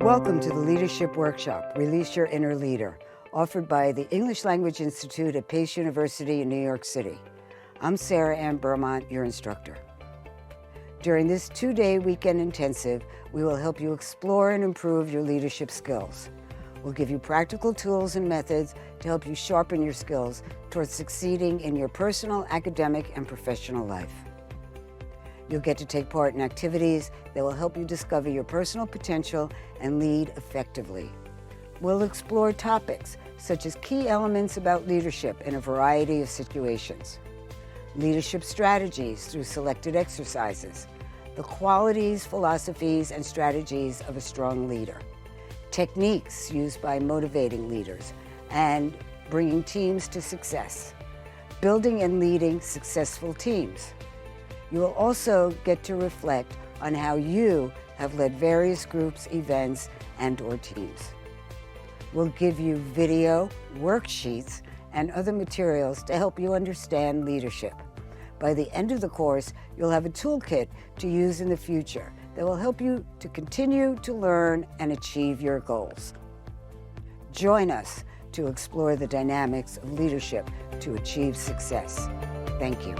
Welcome to the Leadership Workshop, Release Your Inner Leader, offered by the English Language Institute at Pace University in New York City. I'm Sara-Ann Bermont, your instructor. During this 2-day weekend intensive, we will help you explore and improve your leadership skills. We'll give you practical tools and methods to help you sharpen your skills towards succeeding in your personal, academic, and professional life. You'll get to take part in activities that will help you discover your personal potential and lead effectively. We'll explore topics such as key elements about leadership in a variety of situations, leadership strategies through selected exercises, the qualities, philosophies, and strategies of a strong leader, techniques used by motivating leaders, and bringing teams to success, building and leading successful teams. You will also get to reflect on how you have led various groups, events, and/or teams. We'll give you video, worksheets, and other materials to help you understand leadership. By the end of the course, you'll have a toolkit to use in the future that will help you to continue to learn and achieve your goals. Join us to explore the dynamics of leadership to achieve success. Thank you.